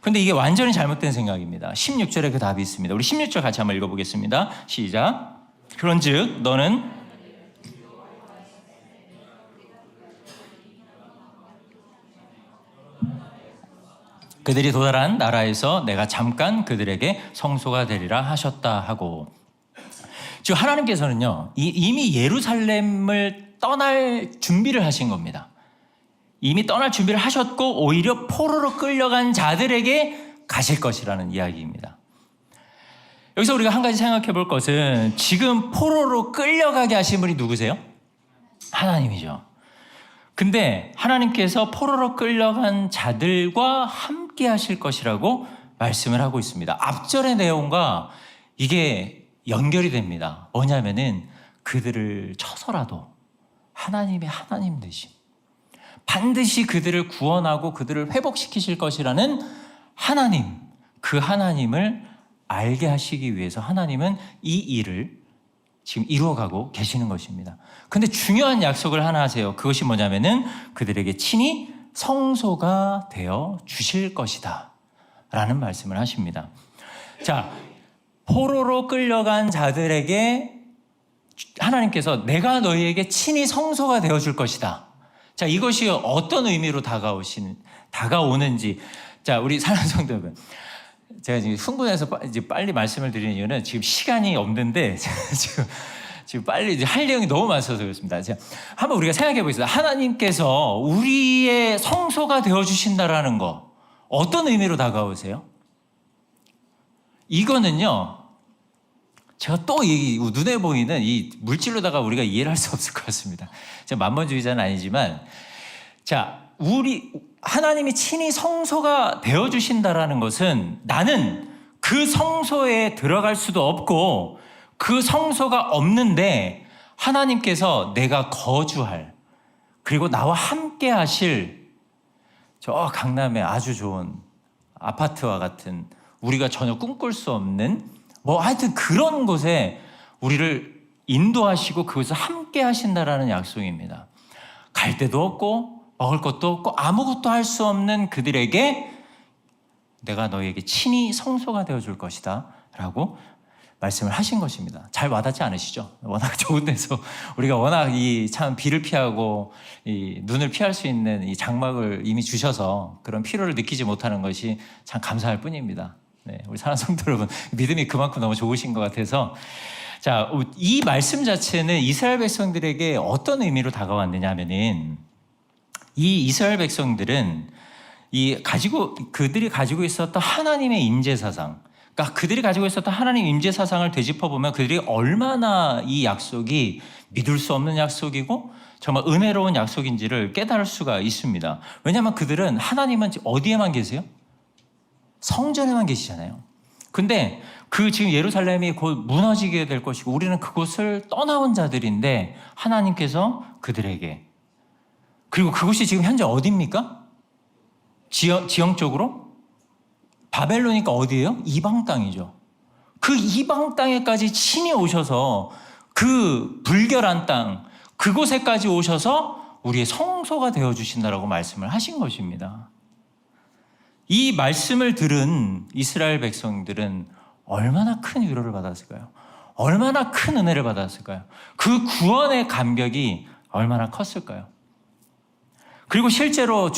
그런데 이게 완전히 잘못된 생각입니다. 16절에 그 답이 있습니다. 우리 16절 같이 한번 읽어보겠습니다. 시작. 그런즉 너는 그들이 도달한 나라에서 내가 잠깐 그들에게 성소가 되리라 하셨다 하고, 지금 하나님께서는요 이미 예루살렘을 떠날 준비를 하신 겁니다. 이미 떠날 준비를 하셨고 오히려 포로로 끌려간 자들에게 가실 것이라는 이야기입니다. 여기서 우리가 한 가지 생각해 볼 것은 지금 포로로 끌려가게 하신 분이 누구세요? 하나님이죠. 근데 하나님께서 포로로 끌려간 자들과 함께 하실 것이라고 말씀을 하고 있습니다. 앞절의 내용과 이게 연결이 됩니다. 뭐냐면은 그들을 쳐서라도 하나님의 하나님 되심, 반드시 그들을 구원하고 그들을 회복시키실 것이라는 하나님, 그 하나님을 알게 하시기 위해서 하나님은 이 일을 지금 이루어가고 계시는 것입니다. 근데 중요한 약속을 하나 하세요. 그것이 뭐냐면은 그들에게 친히 성소가 되어 주실 것이다 라는 말씀을 하십니다. 자, 포로로 끌려간 자들에게 하나님께서 내가 너희에게 친히 성소가 되어 줄 것이다. 자, 이것이 어떤 의미로 다가오는지. 자, 우리 사랑하는 성도 여러분, 제가 지금 흥분해서 이제 빨리 말씀을 드리는 이유는 지금 시간이 없는데 지금 빨리 이제 할 내용이 너무 많아서 그렇습니다. 자, 한번 우리가 생각해 보겠습니다. 하나님께서 우리의 성소가 되어 주신다라는 거 어떤 의미로 다가오세요? 이거는요, 제가 또 이 눈에 보이는 이 물질로다가 우리가 이해를 할 수 없을 것 같습니다. 제가 만본주의자는 아니지만, 자, 하나님이 친히 성소가 되어 주신다라는 것은 나는 그 성소에 들어갈 수도 없고 그 성소가 없는데 하나님께서 내가 거주할, 그리고 나와 함께 하실 저 강남의 아주 좋은 아파트와 같은, 우리가 전혀 꿈꿀 수 없는 하여튼 그런 곳에 우리를 인도하시고 그것을 함께 하신다라는 약속입니다. 갈 데도 없고 먹을 것도 없고 아무것도 할 수 없는 그들에게 내가 너희에게 친히 성소가 되어줄 것이다 라고 말씀을 하신 것입니다. 잘 와닿지 않으시죠? 워낙 좋은 데서 우리가 워낙 이 참 비를 피하고 이 눈을 피할 수 있는 이 장막을 이미 주셔서 그런 필요를 느끼지 못하는 것이 참 감사할 뿐입니다. 네, 우리 사랑하는 성도 여러분, 믿음이 그만큼 너무 좋으신 것 같아서, 자, 이 말씀 자체는 이스라엘 백성들에게 어떤 의미로 다가왔느냐 하면은, 이 이스라엘 백성들은 그들이 가지고 있었던 하나님의 임재 사상, 그러니까 그들이 가지고 있었던 하나님 임재 사상을 되짚어 보면 그들이 얼마나 이 약속이 믿을 수 없는 약속이고 정말 은혜로운 약속인지를 깨달을 수가 있습니다. 왜냐하면 그들은 하나님은 어디에만 계세요? 성전에만 계시잖아요. 근데 지금 예루살렘이 곧 무너지게 될 것이고 우리는 그곳을 떠나온 자들인데 하나님께서 그들에게, 그리고 그곳이 지금 현재 어디입니까? 지형적으로 바벨로니까 어디예요? 이방 땅이죠. 그 이방 땅에까지 친히 오셔서 그 불결한 땅, 그곳에까지 오셔서 우리의 성소가 되어주신다라고 말씀을 하신 것입니다. 이 말씀을 들은 이스라엘 백성들은 얼마나 큰 위로를 받았을까요? 얼마나 큰 은혜를 받았을까요? 그 구원의 감격이 얼마나 컸을까요? 그리고 실제로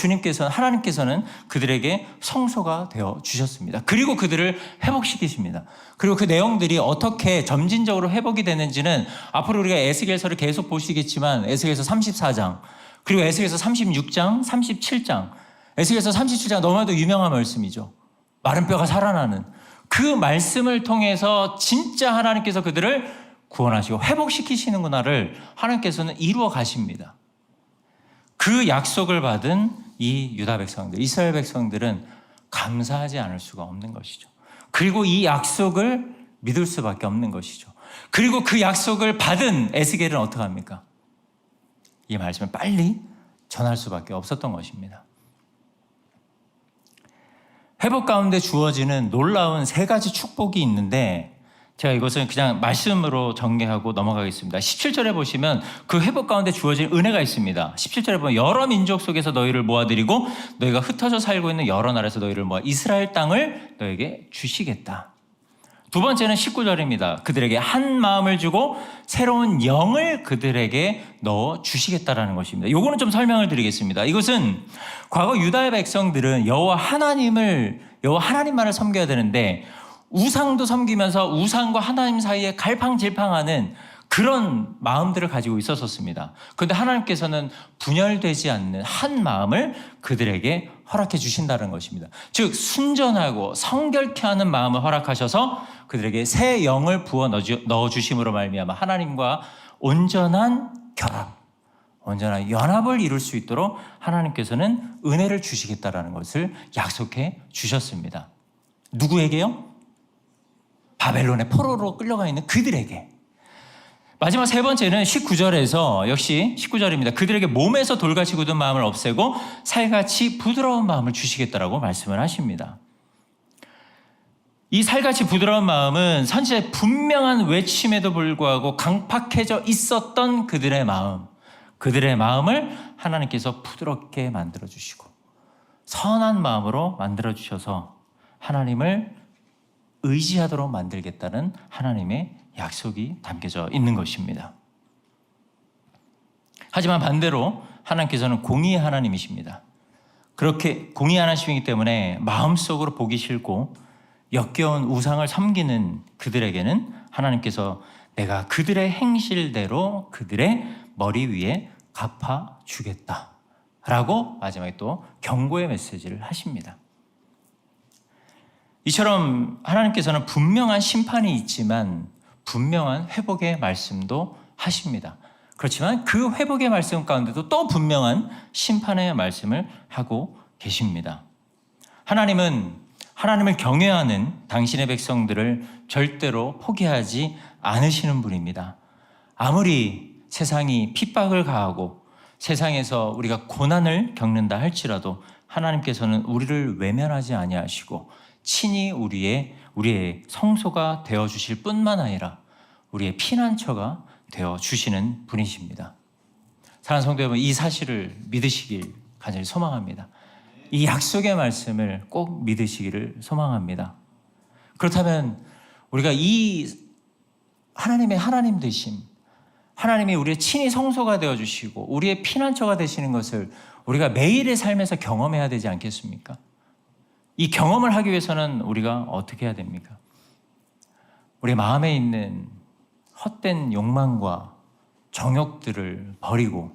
하나님께서는 그들에게 성소가 되어 주셨습니다. 그리고 그들을 회복시키십니다. 그리고 그 내용들이 어떻게 점진적으로 회복이 되는지는 앞으로 우리가 에스겔서를 계속 보시겠지만 에스겔서 34장, 그리고 에스겔서 36장, 37장, 에스겔서 37장 너무나도 유명한 말씀이죠. 마른 뼈가 살아나는 그 말씀을 통해서 진짜 하나님께서 그들을 구원하시고 회복시키시는구나를 하나님께서는 이루어 가십니다. 그 약속을 받은 이 유다 백성들, 이스라엘 백성들은 감사하지 않을 수가 없는 것이죠. 그리고 이 약속을 믿을 수밖에 없는 것이죠. 그리고 그 약속을 받은 에스겔은 어떻게 합니까? 이 말씀을 빨리 전할 수밖에 없었던 것입니다. 회복 가운데 주어지는 놀라운 3가지 축복이 있는데 제가 이것은 그냥 말씀으로 전개하고 넘어가겠습니다. 17절에 보시면 그 회복 가운데 주어진 은혜가 있습니다. 17절에 보면 여러 민족 속에서 너희를 모아드리고 너희가 흩어져 살고 있는 여러 나라에서 너희를 모아 이스라엘 땅을 너에게 주시겠다. 두 번째는 19절입니다. 그들에게 한 마음을 주고 새로운 영을 그들에게 넣어 주시겠다라는 것입니다. 요거는 좀 설명을 드리겠습니다. 이것은 과거 유다의 백성들은 여호와 하나님만을 섬겨야 되는데 우상도 섬기면서 우상과 하나님 사이에 갈팡질팡하는 그런 마음들을 가지고 있었습니다. 그런데 하나님께서는 분열되지 않는 한 마음을 그들에게 허락해 주신다는 것입니다. 즉 순전하고 성결케 하는 마음을 허락하셔서 그들에게 새 영을 부어 넣어 주심으로 말미암아 하나님과 온전한 결합, 언제나 연합을 이룰 수 있도록 하나님께서는 은혜를 주시겠다라는 것을 약속해 주셨습니다. 누구에게요? 바벨론의 포로로 끌려가 있는 그들에게. 마지막 세 번째는 19절에서 역시 19절입니다. 그들에게 몸에서 돌같이 굳은 마음을 없애고 살같이 부드러운 마음을 주시겠다라고 말씀을 하십니다. 이 살같이 부드러운 마음은 선지자의 분명한 외침에도 불구하고 강팍해져 있었던 그들의 마음을 하나님께서 부드럽게 만들어주시고 선한 마음으로 만들어주셔서 하나님을 의지하도록 만들겠다는 하나님의 약속이 담겨져 있는 것입니다. 하지만 반대로 하나님께서는 공의의 하나님이십니다. 그렇게 공의의 하나님이기 때문에 마음속으로 보기 싫고 역겨운 우상을 섬기는 그들에게는 하나님께서 내가 그들의 행실대로 그들의 머리 위에 갚아주겠다라고 마지막에 또 경고의 메시지를 하십니다. 이처럼 하나님께서는 분명한 심판이 있지만 분명한 회복의 말씀도 하십니다. 그렇지만 그 회복의 말씀 가운데도 또 분명한 심판의 말씀을 하고 계십니다. 하나님을 경외하는 당신의 백성들을 절대로 포기하지 않으시는 분입니다. 아무리 세상이 핍박을 가하고 세상에서 우리가 고난을 겪는다 할지라도 하나님께서는 우리를 외면하지 아니하시고 친히 우리의 성소가 되어주실 뿐만 아니라 우리의 피난처가 되어주시는 분이십니다. 사랑하는 성도 여러분, 이 사실을 믿으시길 간절히 소망합니다. 이 약속의 말씀을 꼭 믿으시기를 소망합니다. 그렇다면 우리가 이 하나님의 하나님 되심, 하나님이 우리의 친히 성소가 되어주시고 우리의 피난처가 되시는 것을 우리가 매일의 삶에서 경험해야 되지 않겠습니까? 이 경험을 하기 위해서는 우리가 어떻게 해야 됩니까? 우리 마음에 있는 헛된 욕망과 정욕들을 버리고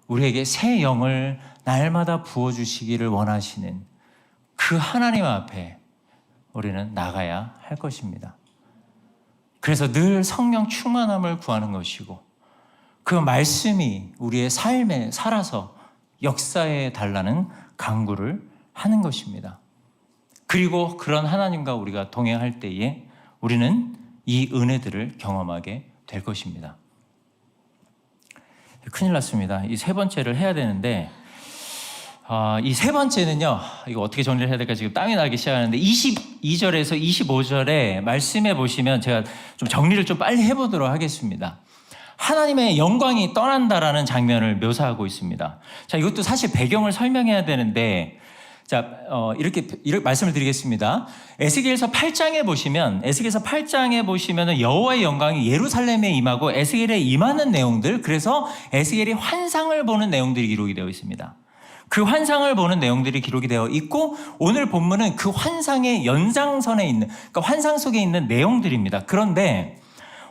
우리에게 새 영을 날마다 부어주시기를 원하시는 그 하나님 앞에 우리는 나가야 할 것입니다. 그래서 늘 성령 충만함을 구하는 것이고 그 말씀이 우리의 삶에 살아서 역사해 달라는 간구를 하는 것입니다. 그리고 그런 하나님과 우리가 동행할 때에 우리는 이 은혜들을 경험하게 될 것입니다. 큰일 났습니다. 이 세 번째를 해야 되는데 이 세 번째는요, 이거 어떻게 정리를 해야 될까 지금 땀이 나기 시작하는데 22절에서 25절에 말씀해 보시면 제가 좀 정리를 좀 빨리 해보도록 하겠습니다. 하나님의 영광이 떠난다라는 장면을 묘사하고 있습니다. 자, 이것도 사실 배경을 설명해야 되는데 이렇게 말씀을 드리겠습니다. 에스겔서 8장에 보시면 여호와의 영광이 예루살렘에 임하고 에스겔에 임하는 내용들, 그래서 에스겔이 환상을 보는 내용들이 기록이 되어 있습니다. 그 환상을 보는 내용들이 기록이 되어 있고 오늘 본문은 그 환상의 연장선에 있는, 그러니까 환상 속에 있는 내용들입니다. 그런데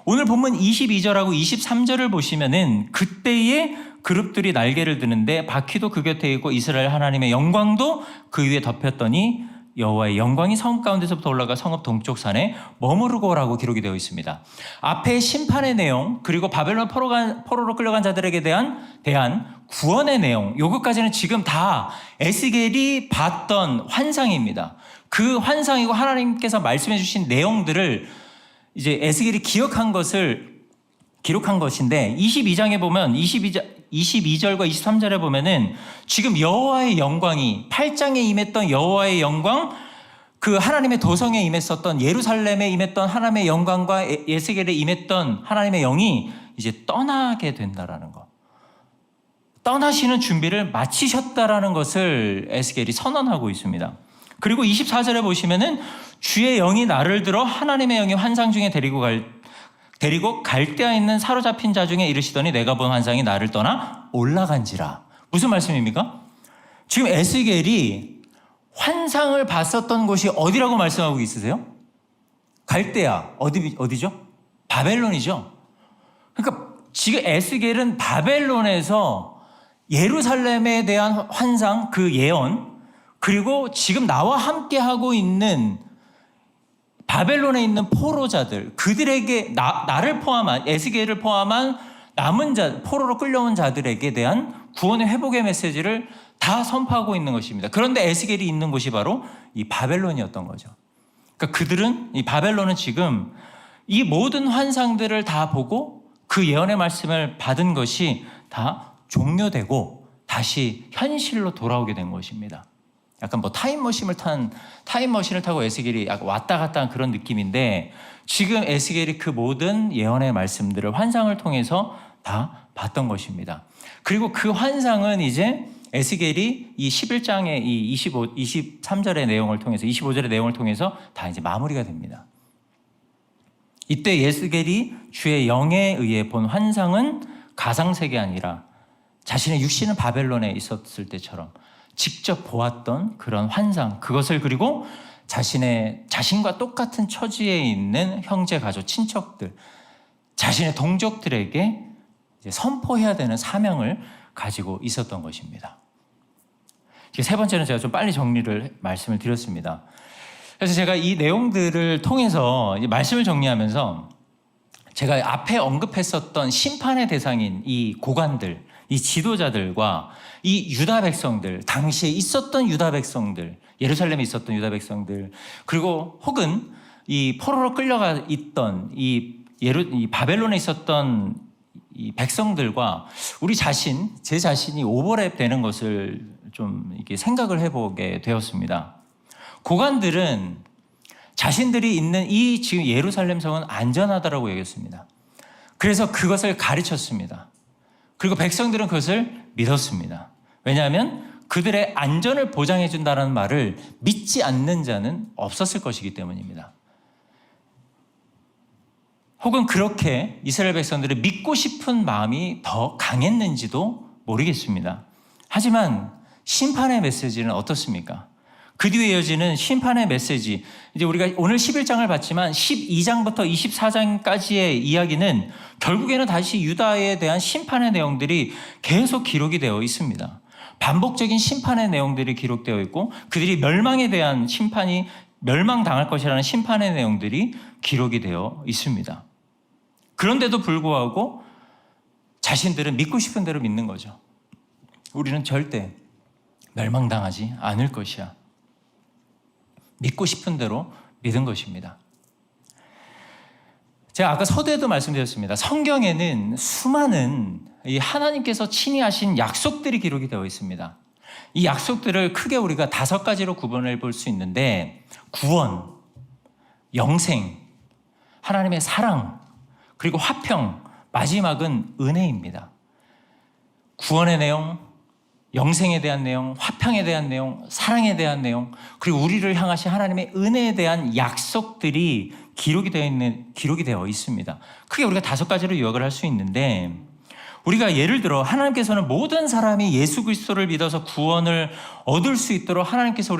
오늘 본문 22절하고 23절을 보시면은 그때의 그룹들이 날개를 드는데 바퀴도 그 곁에 있고 이스라엘 하나님의 영광도 그 위에 덮였더니 여호와의 영광이 성읍 가운데서부터 올라가 성읍 동쪽 산에 머무르고라고 기록이 되어 있습니다. 앞에 심판의 내용, 그리고 바벨론 포로로 끌려간 자들에게 대한 구원의 내용, 요것까지는 지금 다 에스겔이 봤던 환상입니다. 그 환상이고 하나님께서 말씀해 주신 내용들을 이제 에스겔이 기록한 것인데 22장에 보면 22절과 23절에 보면은 지금 여호와의 영광이 8장에 임했던 여호와의 영광, 그 하나님의 도성에 임했었던 예루살렘에 임했던 하나님의 영광과 에스겔에 임했던 하나님의 영이 이제 떠나게 된다라는 것, 떠나시는 준비를 마치셨다라는 것을 에스겔이 선언하고 있습니다. 그리고 24절에 보시면은 주의 영이 나를 들어 하나님의 영이 환상 중에 데리고 갈대아 있는 사로잡힌 자 중에 이르시더니 내가 본 환상이 나를 떠나 올라간지라. 무슨 말씀입니까? 지금 에스겔이 환상을 봤었던 곳이 어디라고 말씀하고 있으세요? 갈대아. 어디죠? 바벨론이죠. 그러니까 지금 에스겔은 바벨론에서 예루살렘에 대한 환상, 그 예언, 그리고 지금 나와 함께 하고 있는 바벨론에 있는 포로자들, 그들에게 나를 포함한, 에스겔을 포함한 남은 자, 포로로 끌려온 자들에게 대한 구원의 회복의 메시지를 다 선포하고 있는 것입니다. 그런데 에스겔이 있는 곳이 바로 이 바벨론이었던 거죠. 그러니까 그들은, 이 바벨론은 지금 이 모든 환상들을 다 보고 그 예언의 말씀을 받은 것이 다 종료되고 다시 현실로 돌아오게 된 것입니다. 약간 뭐 타임머신을 타고 에스겔이 왔다 갔다 한 그런 느낌인데, 지금 에스겔이 그 모든 예언의 말씀들을 환상을 통해서 다 봤던 것입니다. 그리고 그 환상은 이제 에스겔이 이 11장의 이 23절의 내용을 통해서, 25절의 내용을 통해서 다 이제 마무리가 됩니다. 이때 에스겔이 주의 영에 의해 본 환상은 가상세계가 아니라 자신의 육신은 바벨론에 있었을 때처럼 직접 보았던 그런 환상, 그것을 그리고 자신과 똑같은 처지에 있는 형제, 가족, 친척들, 자신의 동족들에게 이제 선포해야 되는 사명을 가지고 있었던 것입니다. 세 번째는 제가 좀 빨리 말씀을 드렸습니다. 그래서 제가 이 내용들을 통해서 말씀을 정리하면서 제가 앞에 언급했었던 심판의 대상인 이 고관들, 이 지도자들과 이 유다 백성들, 당시에 있었던 유다 백성들, 예루살렘에 있었던 유다 백성들, 그리고 혹은 이 포로로 끌려가 있던 이 바벨론에 있었던 이 백성들과 제 자신이 오버랩 되는 것을 좀 이렇게 생각을 해보게 되었습니다. 고관들은 자신들이 있는 이 지금 예루살렘 성은 안전하다라고 얘기했습니다. 그래서 그것을 가르쳤습니다. 그리고 백성들은 그것을 믿었습니다. 왜냐하면 그들의 안전을 보장해 준다는 말을 믿지 않는 자는 없었을 것이기 때문입니다. 혹은 그렇게 이스라엘 백성들을 믿고 싶은 마음이 더 강했는지도 모르겠습니다. 하지만 심판의 메시지는 어떻습니까? 그 뒤에 이어지는 심판의 메시지, 이제 우리가 오늘 11장을 봤지만 12장부터 24장까지의 이야기는 결국에는 다시 유다에 대한 심판의 내용들이 계속 기록이 되어 있습니다. 반복적인 심판의 내용들이 기록되어 있고, 그들이 멸망당할 것이라는 심판의 내용들이 기록이 되어 있습니다. 그런데도 불구하고 자신들은 믿고 싶은 대로 믿는 거죠. 우리는 절대 멸망당하지 않을 것이야. 믿고 싶은 대로 믿은 것입니다. 제가 아까 서두에도 말씀드렸습니다. 성경에는 수많은 이 하나님께서 친히 하신 약속들이 기록이 되어 있습니다. 이 약속들을 크게 우리가 5가지로 구분해 볼 수 있는데, 구원, 영생, 하나님의 사랑, 그리고 화평, 마지막은 은혜입니다. 구원의 내용, 영생에 대한 내용, 화평에 대한 내용, 사랑에 대한 내용, 그리고 우리를 향하신 하나님의 은혜에 대한 약속들이 기록이 되어 있습니다. 크게 우리가 5가지로 요약을 할 수 있는데, 우리가 예를 들어 하나님께서는 모든 사람이 예수 그리스도를 믿어서 구원을 얻을 수 있도록 하나님께서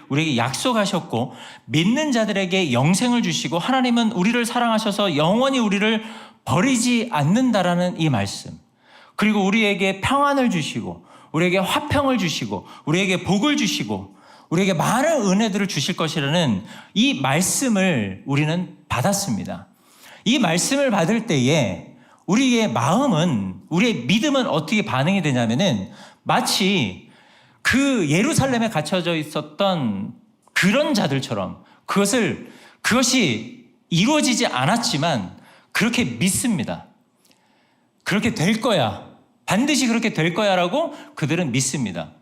우리에게 약속하셨고, 믿는 자들에게 영생을 주시고, 하나님은 우리를 사랑하셔서 영원히 우리를 버리지 않는다라는 이 말씀, 그리고 우리에게 평안을 주시고 우리에게 화평을 주시고 우리에게 복을 주시고 우리에게 많은 은혜들을 주실 것이라는 이 말씀을 우리는 받았습니다. 이 말씀을 받을 때에 우리의 마음은, 우리의 믿음은 어떻게 반응이 되냐면은 마치 그 예루살렘에 갇혀져 있었던 그런 자들처럼 그것이 이루어지지 않았지만 그렇게 믿습니다. 그렇게 될 거야. 반드시 그렇게 될 거야 라고 그들은 믿습니다.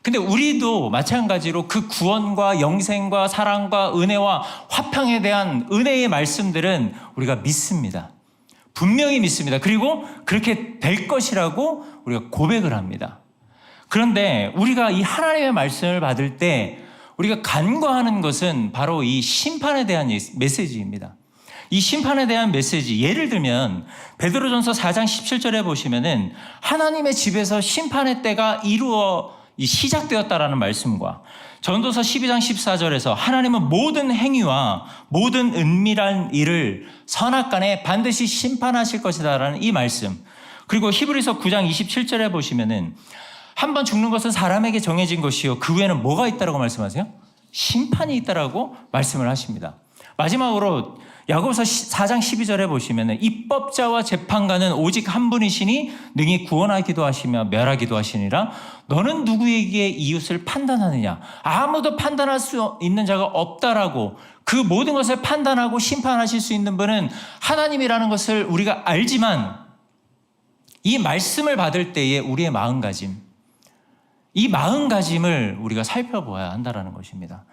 근데 우리도 마찬가지로 그 구원과 영생과 사랑과 은혜와 화평에 대한 은혜의 말씀들은 우리가 믿습니다. 분명히 믿습니다. 그리고 그렇게 될 것이라고 우리가 고백을 합니다. 그런데 우리가 이 하나님의 말씀을 받을 때 우리가 간과하는 것은 바로 이 심판에 대한 메시지입니다. 이 심판에 대한 메시지, 예를 들면 베드로전서 4장 17절에 보시면은 하나님의 집에서 심판의 때가 시작되었다라는 말씀과 전도서 12장 14절에서 하나님은 모든 행위와 모든 은밀한 일을 선악간에 반드시 심판하실 것이다라는 이 말씀, 그리고 히브리서 9장 27절에 보시면은 한 번 죽는 것은 사람에게 정해진 것이요 그 후에는 뭐가 있다라고 말씀하세요? 심판이 있다라고 말씀을 하십니다. 마지막으로 야고보서 4장 12절에 보시면 입법자와 재판관은 오직 한 분이시니 능히 구원하기도 하시며 멸하기도 하시니라. 너는 누구에게 이웃을 판단하느냐? 아무도 판단할 수 있는 자가 없다라고, 그 모든 것을 판단하고 심판하실 수 있는 분은 하나님이라는 것을 우리가 알지만, 이 말씀을 받을 때에 우리의 마음가짐, 이 마음가짐을 우리가 살펴보아야 한다는 것입니다.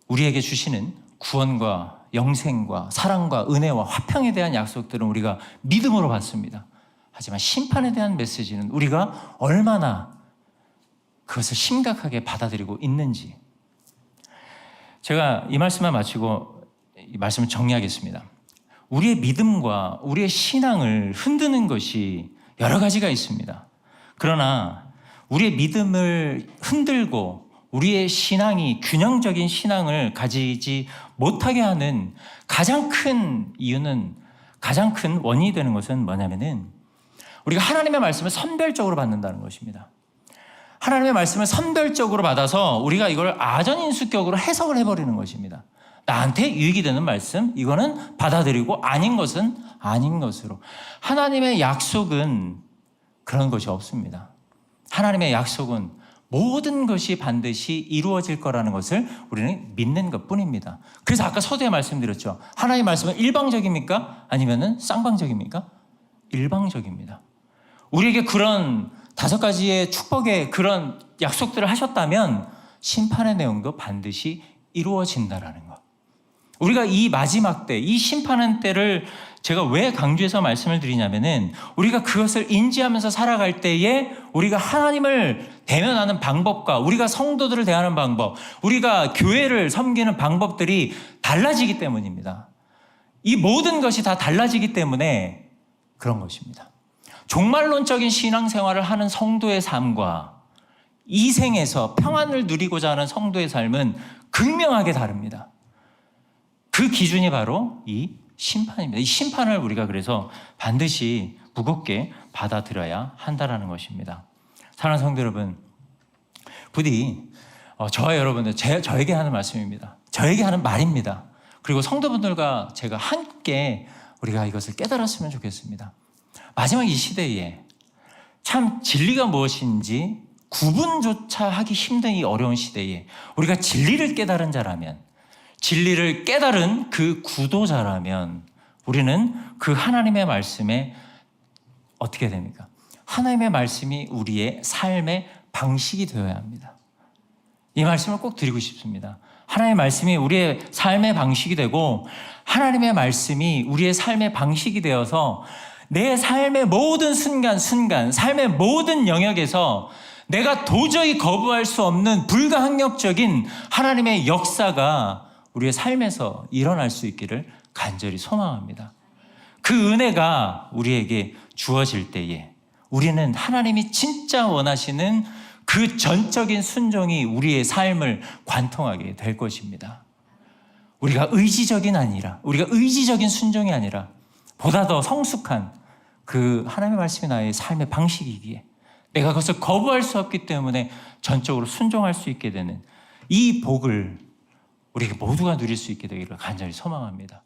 우리에게 주시는 구원과 영생과 사랑과 은혜와 화평에 대한 약속들은 우리가 믿음으로 받습니다. 하지만 심판에 대한 메시지는 우리가 얼마나 그것을 심각하게 받아들이고 있는지. 제가 이 말씀을 마치고 이 말씀을 정리하겠습니다. 우리의 믿음과 우리의 신앙을 흔드는 것이 여러 가지가 있습니다. 그러나 우리의 믿음을 흔들고 우리의 신앙이 균형적인 신앙을 가지지 못하게 하는 가장 큰 이유는, 가장 큰 원인이 되는 것은 뭐냐면은 우리가 하나님의 말씀을 선별적으로 받는다는 것입니다. 하나님의 말씀을 선별적으로 받아서 우리가 이걸 아전인수격으로 해석을 해버리는 것입니다. 나한테 유익이 되는 말씀, 이거는 받아들이고 아닌 것은 아닌 것으로. 하나님의 약속은 그런 것이 없습니다. 하나님의 약속은 모든 것이 반드시 이루어질 거라는 것을 우리는 믿는 것뿐입니다. 그래서 아까 서두에 말씀드렸죠. 하나님의 말씀은 일방적입니까? 아니면 쌍방적입니까? 일방적입니다. 우리에게 그런 5가지의 축복의 그런 약속들을 하셨다면 심판의 내용도 반드시 이루어진다라는 것. 우리가 이 마지막 때, 이 심판의 때를 제가 왜 강조해서 말씀을 드리냐면은 우리가 그것을 인지하면서 살아갈 때에 우리가 하나님을 대면하는 방법과 우리가 성도들을 대하는 방법, 우리가 교회를 섬기는 방법들이 달라지기 때문입니다. 이 모든 것이 다 달라지기 때문에 그런 것입니다. 종말론적인 신앙생활을 하는 성도의 삶과 이 생에서 평안을 누리고자 하는 성도의 삶은 극명하게 다릅니다. 그 기준이 바로 이 심판입니다. 이 심판을 우리가 그래서 반드시 무겁게 받아들여야 한다는 것입니다. 사랑하는 성도 여러분, 부디 저와 여러분들, 저에게 하는 말씀입니다. 저에게 하는 말입니다. 그리고 성도분들과 제가 함께 우리가 이것을 깨달았으면 좋겠습니다. 마지막 이 시대에 참 진리가 무엇인지 구분조차 하기 힘든 이 어려운 시대에 우리가 진리를 깨달은 자라면, 진리를 깨달은 그 구도자라면 우리는 그 하나님의 말씀에 어떻게 됩니까? 하나님의 말씀이 우리의 삶의 방식이 되어야 합니다. 이 말씀을 꼭 드리고 싶습니다. 하나님의 말씀이 우리의 삶의 방식이 되고 하나님의 말씀이 우리의 삶의 방식이 되어서 내 삶의 모든 순간, 삶의 모든 영역에서 내가 도저히 거부할 수 없는 불가항력적인 하나님의 역사가 우리의 삶에서 일어날 수 있기를 간절히 소망합니다. 그 은혜가 우리에게 주어질 때에 우리는 하나님이 진짜 원하시는 그 전적인 순종이 우리의 삶을 관통하게 될 것입니다. 우리가 의지적인 순종이 아니라 보다 더 성숙한 그 하나님의 말씀이 나의 삶의 방식이기에 내가 그것을 거부할 수 없기 때문에 전적으로 순종할 수 있게 되는 이 복을 우리 모두가 누릴 수 있게 되기를 간절히 소망합니다.